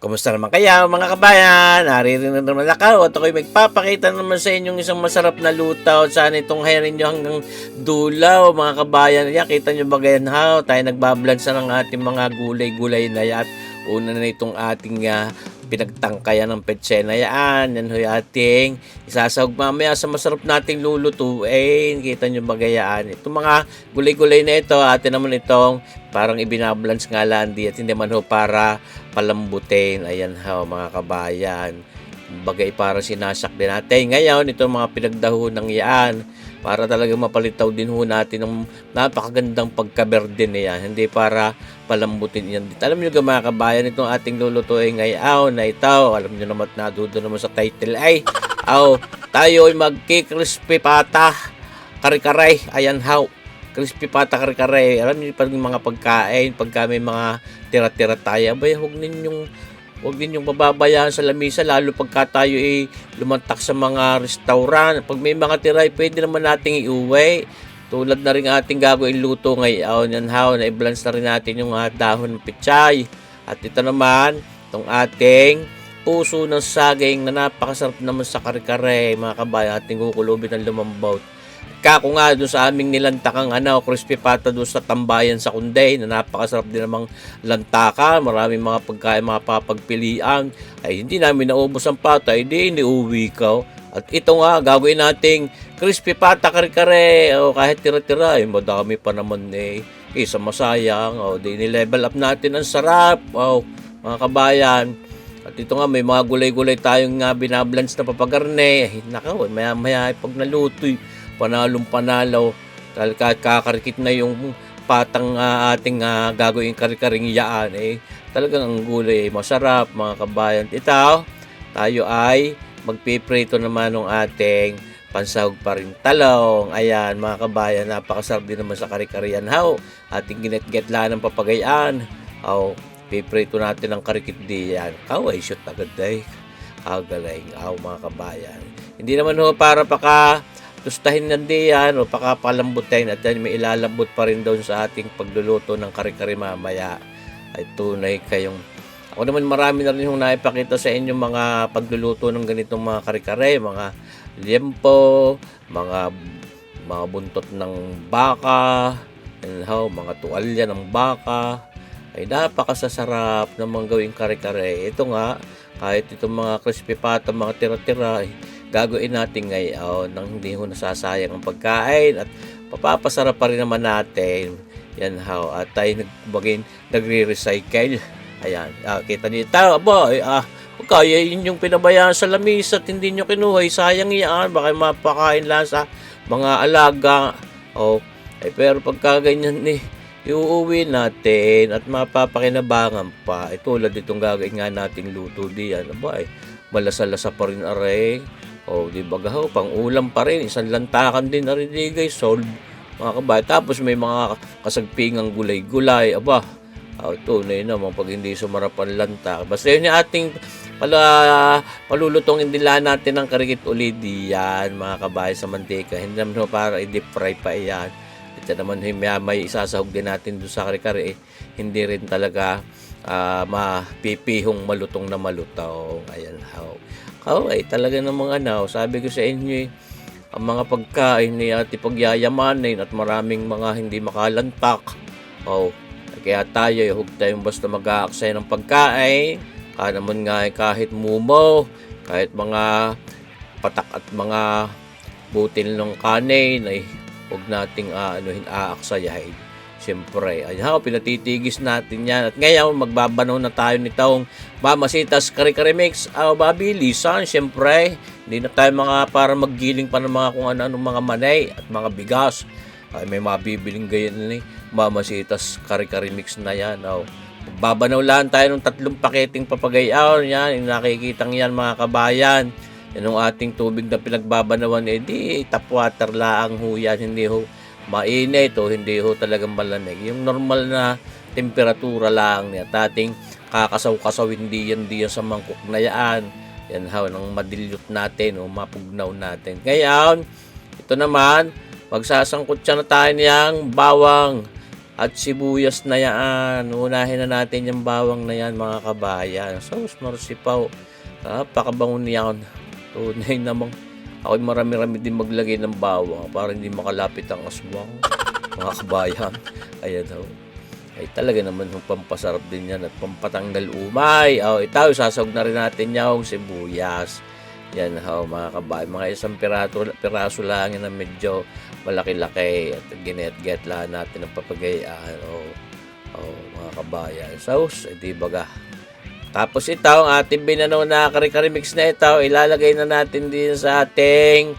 Kumusta naman kayo mga kabayan? Naririnig naman ako at ako'y magpapakita naman sa inyong isang masarap na luto. Sana itong hirin nyo hanggang dulaw mga kabayan. Yan, kita nyo ba ganyan ha? Tayo nagbablans na ng ating mga gulay-gulay na yan. At una na itong ating pinagtangkayan ng petse na yan. Yan ho yung ating isasawag mamaya sa masarap nating lulutuin. Kita nyo ba gayaan? Itong mga gulay-gulay na ito, atin naman itong parang ibinablans nga lang at hindi man ho para palambutin. Ayan ho mga kabayan. Bagay para sinasak din natin. Ngayon, itong mga pinagdahon ng yan para talaga mapalitaw din ho natin ng napakagandang pagkaberde na yan. Hindi para palambutin yan. Alam nyo mga kabayan, itong ating lulutuin ngayon na ito. Alam nyo naman, nadudo naman sa title ay tayo ay magki-crispy pata kare-kare. Ayan how crispy pata kare-kare. Alam niyo pag mga pagkain, pagka may mga tira-tira tayo, abay, huwag ninyong bababayaan sa lamisa, lalo pagka tayo lumantak sa mga restaurant. Pag may mga tira, pwede naman nating iuwi. Tulad na rin ating gagawin luto ngayon, yan how, na-i-blance na rin natin yung dahon ng pechay. At ito naman, itong ating puso ng saging na napakasarap naman sa kare-kare, mga kabayan, ating kukulubin ng lumambaw. Kako nga doon sa aming nilantakang crispy pata doon sa tambayan sa Kunday na napakasarap din namang lantaka. Maraming mga pagkain mapapagpilian. Ay hindi namin naubos ang pata, hindi iniuwi ko. At ito nga, gagawin nating crispy pata kare-kare. Kahit tira-tira, madami pa naman isa masayang. Di ni-level up natin ang sarap. Mga kabayan. At ito nga, may mga gulay-gulay tayong binablans na papagarne. Nakaw, maya-maya pag nalutoy, panalong panalaw, kakarikit na yung patang ating gagawin karikaring yaan. Talagang ang gulay masarap mga kabayan. Ito, tayo ay magpiprito naman ng ating pansahog pa rin talong. Ayan mga kabayan, napakasarap din naman sa karikarian. Ating ginat-getla ng papagayaan. Piprito natin ang karikit diyan. Ay shoot agad galing. Mga kabayan. Hindi naman para tustahin nandiyan o pakapalambutin at then may ilalambot pa rin doon sa ating pagluluto ng kare-kare mamaya. Ay tunay kayong ako naman marami na rin yung naipakita sa inyo mga pagluluto ng ganitong mga kare-kare, mga liempo, mga buntot ng baka, mga tuwalya ng baka. Ay napakasasarap namang gawing kare-kare. Ito nga, kahit itong mga crispy pata, mga tira-tira, gagawin natin ngayon nang hindi ho nasasayang ang pagkain at papapasarap pa rin naman natin. Yan how. At tayo nagre-recycle. Ayan. Kita niyo ito. Kaya yun yung pinabayaan sa lamis at hindi nyo kinuha. Sayang yan. Baka mapakain lang sa mga alaga. Pero pagka ganyan iuuwi natin at mapapakinabangan pa. Tulad itong gagawin nga nating luto diyan. Malasa-lasa pa rin aray. Di ba gaho, pang ulam pa rin, isang lantakan din na rin guys, solve mga kabayan. Tapos may mga kasagpingang gulay-gulay, tunay naman pag hindi sumarap ang lantak. Basta yun yung ating palulutong indila natin ng karikit ulit diyan mga kabayan sa mantika. Hindi naman para i-deep fry pa yan. Ito naman may isasahog din natin doon sa kare-kare, hindi rin talaga mapipihong malutong na malutaw. Ayan how. Talaga namang sabi ko sa inyo ang mga pagkain ni ati pagyayamanin at maraming mga hindi makalantak. Kaya tayo, huwag tayong basta mag-aaksay ng pagkain. Naman nga kahit mumo, kahit mga patak at mga butil ng kanin, huwag nating aaksayahin. Siyempre, pinatitigis natin yan. At ngayon, magbabanaw na tayo nitong Mamasitas Kare-Kare Mix. Mabilisan, siyempre. Hindi na tayo para maggiling pa ng mga kung ano mga manay at mga bigas. May mabibiling ganyan Mamasitas Kare-Kare Mix na yan. Magbabanaw lang tayo ng 3 paketing papagayaw. Yan, yung nakikitang yan mga kabayan. Yan ang ating tubig na pinagbabanawan. Di tap water lang ho yan. Hindi ho mainit hindi ho talagang malamig. Yung normal na temperatura lang niya. Ating kakasaw-kasaw hindi yan sa mangkok na yan. Yan nang madilyot natin mapugnaw natin. Ngayon, ito naman, magsasangkot siya na tayo niyang bawang. at sibuyas na yan. Unahin na natin yung bawang na yan mga kabayan. Sus marsipaw. Napakabango niyan. Tunay namang ako'y marami-rami din maglagay ng bawang para hindi makalapit ang aswang. Mga kabayan. Ayan ho. Ay talaga naman yung pampasarap din yan at pampatanggal umay. Ito, sasawag na rin natin yung sibuyas. Yan ho mga kabayan. Mga isang piraso lang yan na medyo malaki-laki at ginet-get lang natin ang papagayaan. Mga kabayan. So, edi baga. Tapos ito, ang ating binanaw na kare-kare mix na ito, ilalagay na natin din sa ating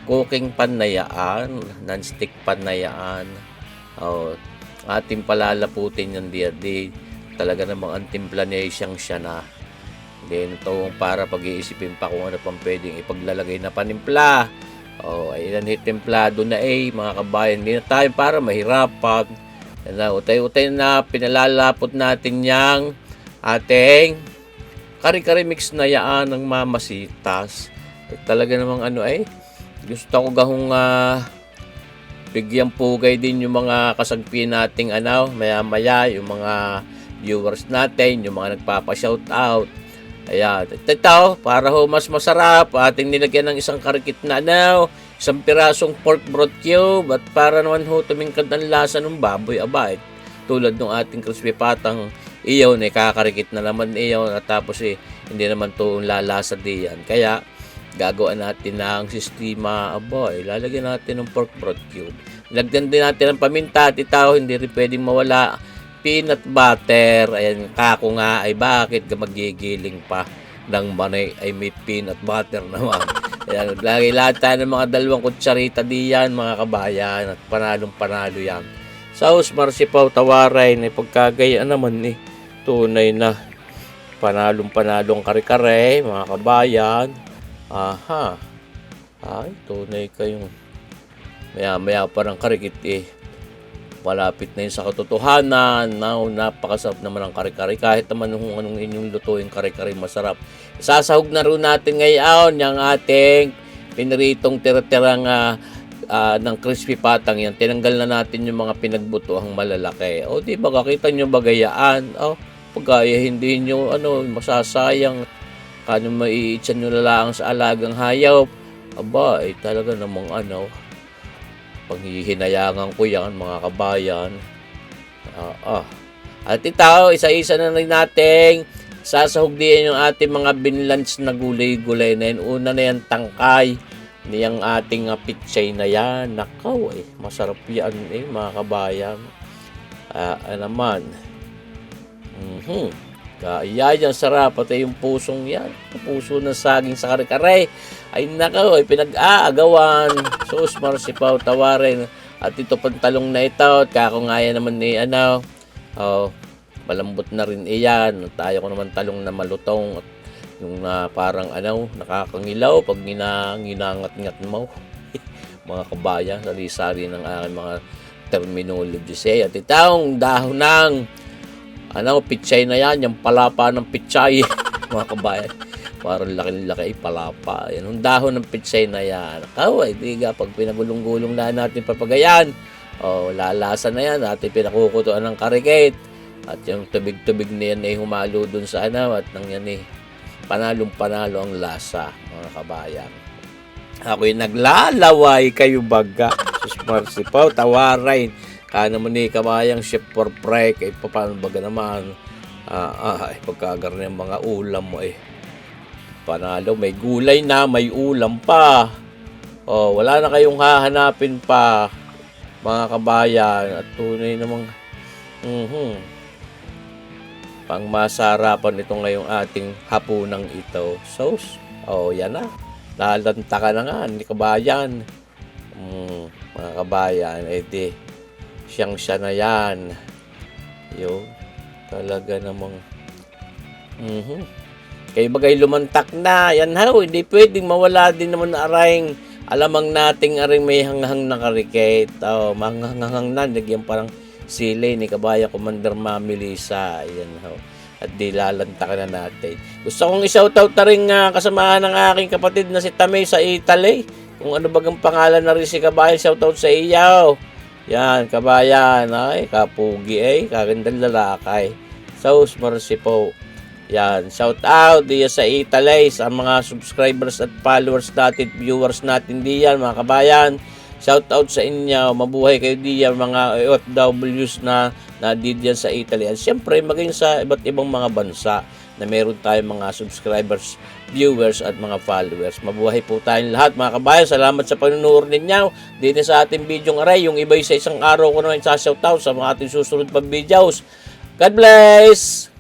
cooking pan na yaan, non-stick pan na yaan. Ating palalaputin yung di talaga namang ang timpla niya siyang siya na. Then ito para pag-iisipin pa kung ano pang pwedeng ipaglalagay na panimpla. Ayan templado na mga kabayan. Hindi na tayo para mahirapan. Utay-utay na pinalalapot natin yang ating kare-kare mix na yaan ng mamasitas. Talaga namang gusto ko gahong bigyan pugay din yung mga kasagpi nating maya-maya, yung mga viewers natin, yung mga nagpapa-shoutout. Ayan, ito, para ho mas masarap, ating nilagyan ng isang karikit na isang pirasong pork broth cube, at para naman ho tumingkad ang lasa ng baboy, tulad ng ating crispy patang iyaw na kakarikit na naman iyaw, at tapos hindi naman to lalasa diyan. Kaya gagawin natin ng sistema, lalagyan natin ng pork broth cube. Lagyan din natin ng paminta at itaw, hindi rin pwedeng mawala peanut butter. Ayan, kako nga bakit magigiling pa ng manay may peanut butter naman. Ayan, lagi lahat tayo ng mga 2 kutsarita diyan mga kabayan, at panalong-panalo yan. Sauce marsipaw tawaray na pagkagayaan naman tunay na panalong-panalong kare-kare mga kabayan. Tunay kayong maya-maya parang karikit malapit na yun sa katotohanan. Napakasarap naman ang kare-kare. Kahit naman kung anong inyong lutuin kare-kare masarap. Isasahog na rin natin ngayon yung ating piniritong tira-tirang ng crispy patang yan. Tinanggal na natin yung mga pinagbutuhang malalaki. Di ba kakita nyo bagayaan? Pagkaya hindi nyo masasayang. Kano maiitsan nyo lang sa alagang hayop. Talaga namang panghihinayangan ko yan mga kabayan. At ito, isa-isa na rin natin sasahog din yung ating mga binlans na gulay-gulay na yun. Una na yan tangkay niyang ating pitsay na yan. Nakaw masarap yan mga kabayan. Naman kaya yan sarap, pati yung pusong yan, puso ng saging sa kare-kare ay nakaw pinag-aagawan. Sus marsipaw tawarin. At ito pantalong na ito, at kakungaya naman malambot na rin iyan. Tayo ko naman talong na malutong at yung parang nakakangilaw pag ginangat-ngat mo. Mga kabayan, sari-sari ng aking mga terminology. At itong dahon ng pitsay na yan, yung palapa ng pitsay. Mga kabayan, parang laki-laki palapa. Yan, yung dahon ng pitsay na yan. Diga, pag pinagulong-gulong na natin papagayan, lalasa na yan, natin pinakukutuan ng karikit. At yung tubig-tubig na yan humalo dun sa at nang yan panalong-panalo ang lasa, mga kabayan. Ako'y naglalaway kayo baga. Sus marsipaw tawaray. Naman kabayang chef for fry, paano baga naman pagkagar na yung mga ulam mo panalo, may gulay na, may ulam pa. Wala na kayong hahanapin pa mga kabayan, at tunay namang pang masarapan ito ngayong ating hapunang ito. Sauce, yan na, lalanta ka na nga ni kabayan. Mga kabayan, siyang siya na yan. Talaga namang kay bagay lumantak na yan hindi pwedeng mawala din naman na aring alamang nating aring may hanghang na karikit. Manghang na nagyan parang sili ni kabaya Commander Mami Lisa. Yan at di lalantakan na natin. Gusto kong i-shoutout na rin kasamahan ng aking kapatid na si Tamay sa Italy. Kung ano bagang pangalan na rin si kabayan, shoutout sa iyo. Yan, kabayan. Ay, kapugi kagandang lalakay. So, mercy po. Yan, shout out diya sa Italy, sa mga subscribers at followers natin, viewers natin diyan, mga kabayan. Shout out sa inyo, mabuhay kayo diyan, mga OFWs na diyan sa Italy. At syempre, maging sa iba't ibang mga bansa na meron tayong mga subscribers, viewers at mga followers. Mabuhay po tayong lahat, mga kabayan. Salamat sa panunood ninyo dito sa ating video aray. Yung iba sa isang araw ko naman sa shoutout sa mga ating susunod pang videos. God bless!